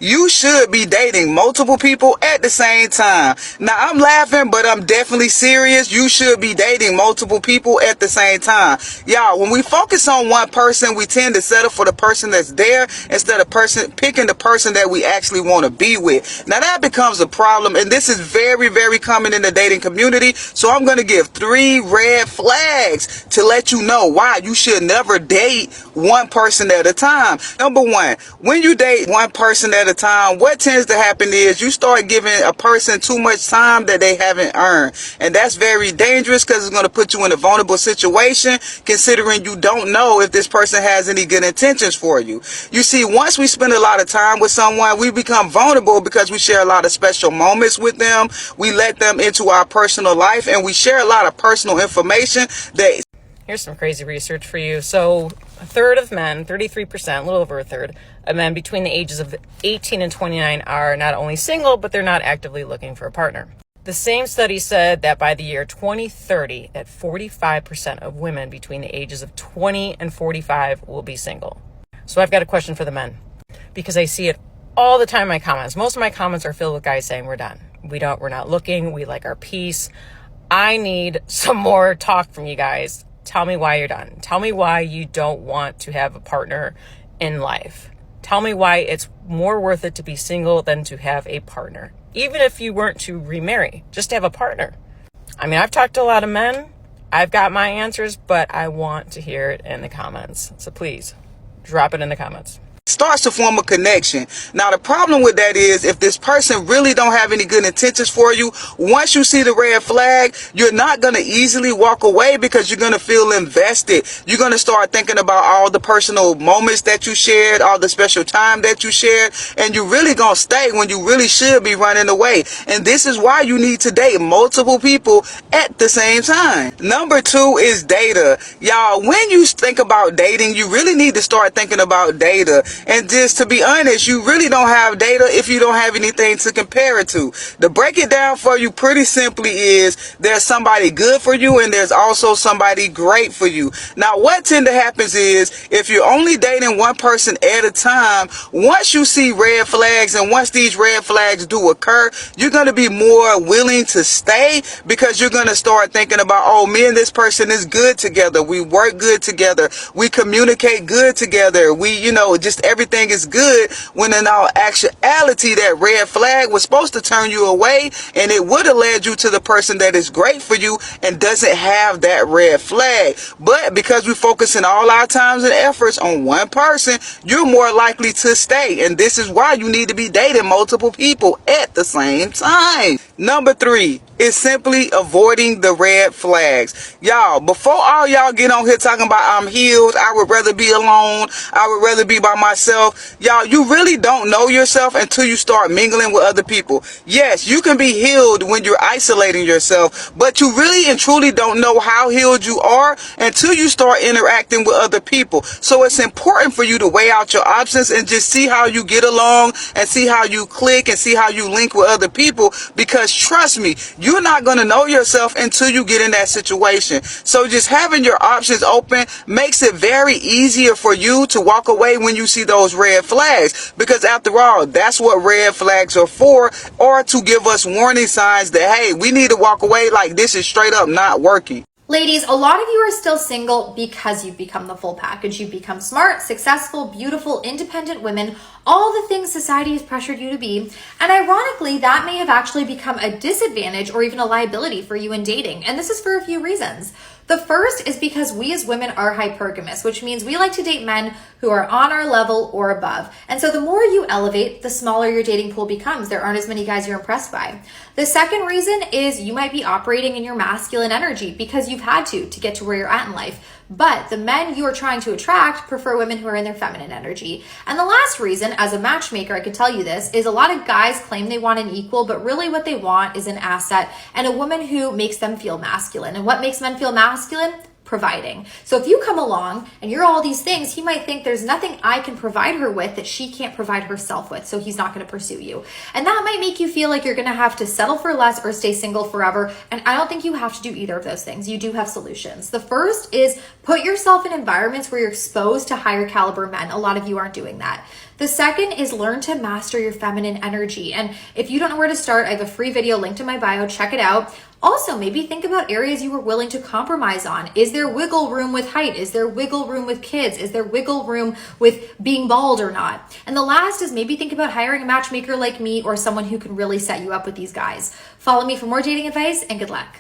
you should be dating multiple people at the same time. Now, I'm laughing, but I'm definitely serious. You should be dating multiple people at the same time. Y'all, when we focus on one person, we tend to settle for the person that's there instead of picking the person that we actually want to be with. Now, that becomes a problem, and this is very, very common in the dating community. So I'm going to give 3 red flags to let you know why you should never date one person at a time. Number 1, when you date one person at a time, what tends to happen is you start giving a person too much time that they haven't earned. And that's very dangerous because it's going to put you in a vulnerable situation, considering you don't know if this person has any good intentions for you. You see, once we spend a lot of time with someone, we become vulnerable because we share a lot of special moments with them. We let them into our personal life, and we share a lot of personal information that... Here's some crazy research for you. So a third of men, 33%, a little over a third of men between the ages of 18 and 29 are not only single, but they're not actively looking for a partner. The same study said that by the year 2030, that 45% of women between the ages of 20 and 45 will be single. So I've got a question for the men, because I see it all the time in my comments. Most of my comments are filled with guys saying we're done. We're not looking. We like our peace. I need some more talk from you guys. Tell me why you're done. Tell me why you don't want to have a partner in life. Tell me why it's more worth it to be single than to have a partner. Even if you weren't to remarry, just to have a partner. I mean, I've talked to a lot of men. I've got my answers, but I want to hear it in the comments. So please, drop it in the comments. Starts to form a connection. Now, the problem with that is if this person really don't have any good intentions for you, once you see the red flag, you're not going to easily walk away because you're going to feel invested. You're going to start thinking about all the personal moments that you shared, all the special time that you shared, and you're really going to stay when you really should be running away. And this is why you need to date multiple people at the same time. Number 2 is data. Y'all, when you think about dating, you really need to start thinking about data. And just to be honest, you really don't have data if you don't have anything to compare it to. To break it down for you pretty simply is there's somebody good for you and there's also somebody great for you. Now, what tend to happen is if you're only dating one person at a time, once you see red flags and once these red flags do occur, you're going to be more willing to stay because you're going to start thinking about, oh, me and this person is good together. We work good together. We communicate good together. Just everything is good, when in all actuality that red flag was supposed to turn you away, and it would have led you to the person that is great for you and doesn't have that red flag. But because we're focusing all our times and efforts on one person, you're more likely to stay, and this is why you need to be dating multiple people at the same time. Number 3 is simply avoiding the red flags. Y'all, before all y'all get on here talking about I'm healed, I would rather be alone, I would rather be by myself. Y'all, you really don't know yourself until you start mingling with other people. Yes, you can be healed when you're isolating yourself, but you really and truly don't know how healed you are until you start interacting with other people. So it's important for you to weigh out your options and just see how you get along and see how you click and see how you link with other people, because trust me, you're not going to know yourself until you get in that situation. So just having your options open makes it very easier for you to walk away when you see those red flags, because after all, that's what red flags are for, or to give us warning signs that, hey, we need to walk away, like this is straight up not working. Ladies, a lot of you are still single because you've become the full package. You've become smart, successful, beautiful, independent women, all the things society has pressured you to be. And ironically, that may have actually become a disadvantage or even a liability for you in dating. And this is for a few reasons. The first is because we as women are hypergamous, which means we like to date men who are on our level or above. And so the more you elevate, the smaller your dating pool becomes. There aren't as many guys you're impressed by. The second reason is you might be operating in your masculine energy because you've had to get to where you're at in life. But the men you are trying to attract prefer women who are in their feminine energy. And the last reason, as a matchmaker, I could tell you this, is a lot of guys claim they want an equal, but really what they want is an asset and a woman who makes them feel masculine. And what makes men feel masculine? providing. So if you come along and you're all these things, he might think there's nothing I can provide her with that she can't provide herself with. So he's not going to pursue you. And that might make you feel like you're going to have to settle for less or stay single forever. And I don't think you have to do either of those things. You do have solutions. The first is put yourself in environments where you're exposed to higher caliber men. A lot of you aren't doing that. The second is learn to master your feminine energy. And if you don't know where to start, I have a free video linked in my bio. Check it out. Also, maybe think about areas you were willing to compromise on. Is there wiggle room with height? Is there wiggle room with kids? Is there wiggle room with being bald or not? And the last is maybe think about hiring a matchmaker like me or someone who can really set you up with these guys. Follow me for more dating advice and good luck.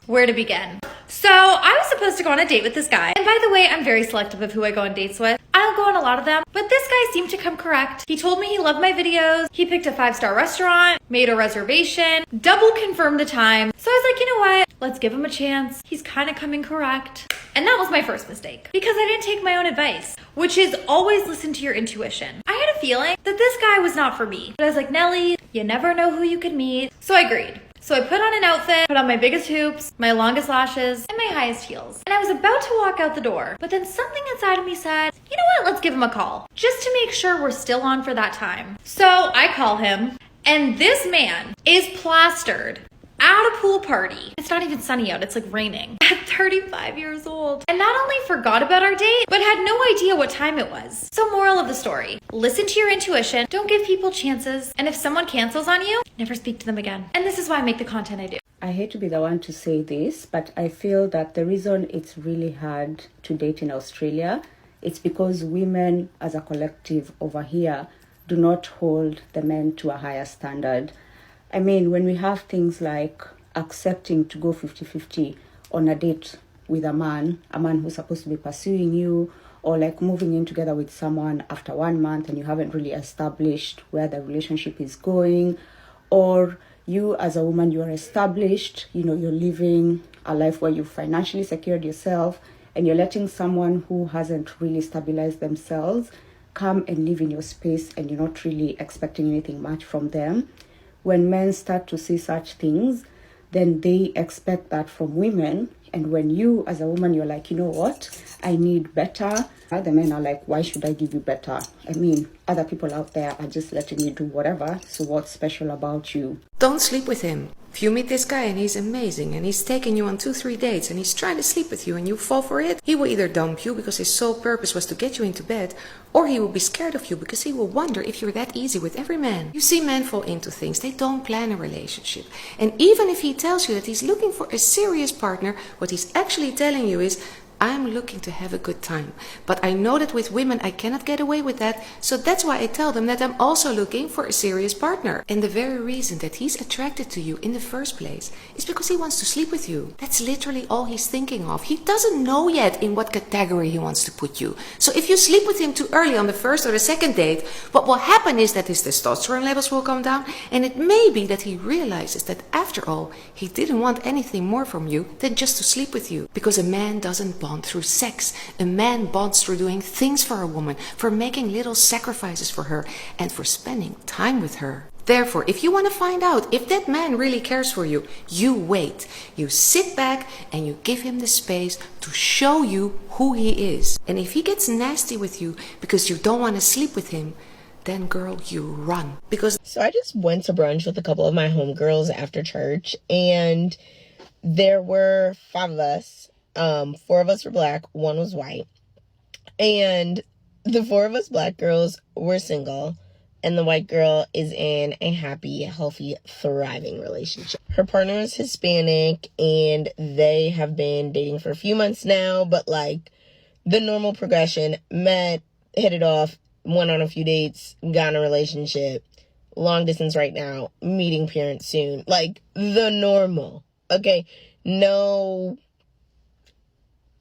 Where to begin? So I was supposed to go on a date with this guy. And by the way, I'm very selective of who I go on dates with. I don't go on a lot of them, but this guy seemed to come correct. He told me he loved my videos. He picked a 5-star restaurant, made a reservation, double confirmed the time. So I was like, you know what? Let's give him a chance. He's kind of coming correct. And that was my first mistake because I didn't take my own advice, which is always listen to your intuition. I had a feeling that this guy was not for me. But I was like, Nelly, you never know who you could meet. So I agreed. So I put on an outfit, put on my biggest hoops, my longest lashes, and my highest heels. And I was about to walk out the door, but then something inside of me said, you know what, let's give him a call, just to make sure we're still on for that time. So I call him, and this man is plastered at a pool party. It's not even sunny out, it's like raining. At 35 years old. And not only forgot about our date, but had no idea what time it was. So moral of the story, listen to your intuition, don't give people chances, and if someone cancels on you, never speak to them again. And this is why I make the content I do. I hate to be the one to say this, but I feel that the reason it's really hard to date in Australia, it's because women as a collective over here do not hold the men to a higher standard. I mean, when we have things like accepting to go 50-50 on a date with a man who's supposed to be pursuing you, or like moving in together with someone after 1 month and you haven't really established where the relationship is going, or you as a woman, you are established, you're living a life where you've financially secured yourself and you're letting someone who hasn't really stabilized themselves come and live in your space and you're not really expecting anything much from them. When men start to see such things, then they expect that from women. And when you, as a woman, you're like, you know what? I need better. The men are like, why should I give you better? I mean, other people out there are just letting you do whatever. So what's special about you? Don't sleep with him. If you meet this guy and he's amazing and he's taking you on 2-3 dates and he's trying to sleep with you and you fall for it, he will either dump you because his sole purpose was to get you into bed, or he will be scared of you because he will wonder if you're that easy with every man. You see, men fall into things. They don't plan a relationship. And even if he tells you that he's looking for a serious partner, what he's actually telling you is, I'm looking to have a good time. But I know that with women I cannot get away with that, so that's why I tell them that I'm also looking for a serious partner. And the very reason that he's attracted to you in the first place is because he wants to sleep with you. That's literally all he's thinking of. He doesn't know yet in what category he wants to put you. So if you sleep with him too early on the first or the second date, what will happen is that his testosterone levels will come down, and it may be that he realizes that after all, he didn't want anything more from you than just to sleep with you. Because a man doesn't bond through sex. A man bonds through doing things for a woman, for making little sacrifices for her, and for spending time with her. Therefore, if you want to find out if that man really cares for you, you wait. You sit back and you give him the space to show you who he is. And if he gets nasty with you because you don't want to sleep with him, then girl, you run. So I just went to brunch with a couple of my homegirls after church, and there were 5 of us. 4 of us were black, 1 was white. And the 4 of us black girls were single, and the white girl is in a happy, healthy, thriving relationship. Her partner is Hispanic, and they have been dating for a few months now, but like the normal progression: met, hit it off, went on a few dates, got in a relationship, long distance right now, meeting parents soon. Like the normal. Okay, no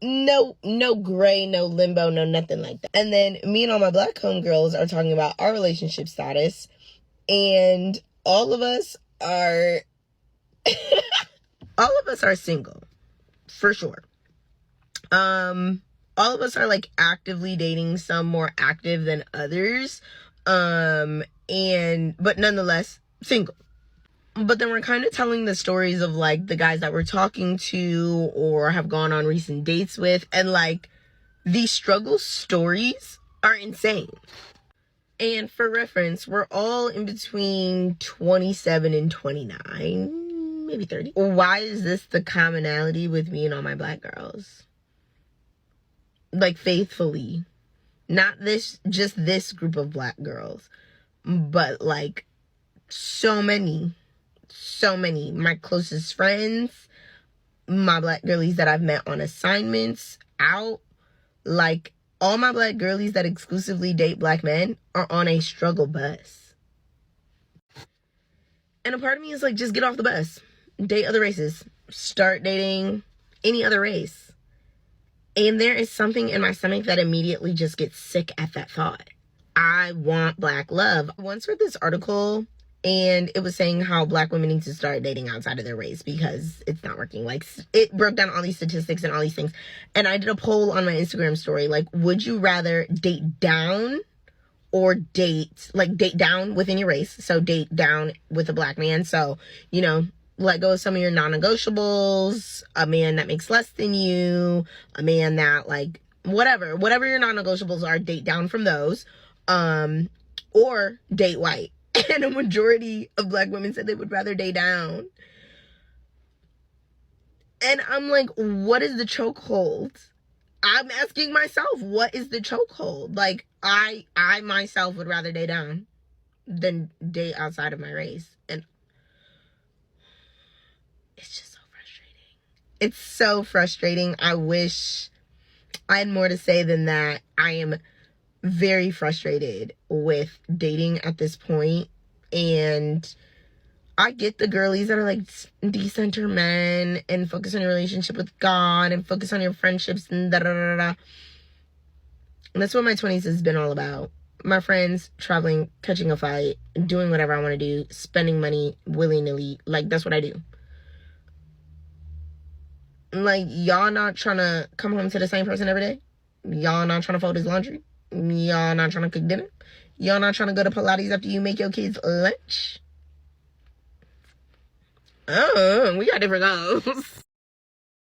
gray, no limbo, no nothing like that. And then me and all my black homegirls are talking about our relationship status, and all of us are single, for sure. All of us are like actively dating, some more active than others, but nonetheless single. But then we're kind of telling the stories of like the guys that we're talking to or have gone on recent dates with, and like these struggle stories are insane. And for reference, we're all in between 27 and 29, maybe 30. Why is this the commonality with me and all my black girls? Like, faithfully. Not just this group of black girls, but like so many. My closest friends, my black girlies that I've met on assignments, out, like all my black girlies that exclusively date black men are on a struggle bus. And a part of me is like, just get off the bus, date other races, start dating any other race. And there is something in my stomach that immediately just gets sick at that thought. I want black love. I once read this article and it was saying how black women need to start dating outside of their race because it's not working. Like, it broke down all these statistics and all these things. And I did a poll on my Instagram story. Like, would you rather date down or date down within your race? So date down with a black man. So, you know, let go of some of your non-negotiables, a man that makes less than you, a man that like, whatever your non-negotiables are, date down from those, or date white. And a majority of black women said they would rather date down. And I'm like, what is the chokehold? I'm asking myself, what is the chokehold? Like, I myself would rather date down than date outside of my race. And it's just so frustrating. It's so frustrating. I wish I had more to say than that. I am very frustrated with dating at this point, and I get the girlies that are like, decenter men and focus on your relationship with God and focus on your friendships and da da da da. And that's what my 20s has been all about. My friends, traveling, catching a fight, doing whatever I want to do, spending money willy-nilly. Like, that's what I do. Like, y'all not trying to come home to the same person every day? Y'all not trying to fold his laundry? Y'all not trying to cook dinner? Y'all not trying to go to Pilates after you make your kids lunch? Oh, we got different goals.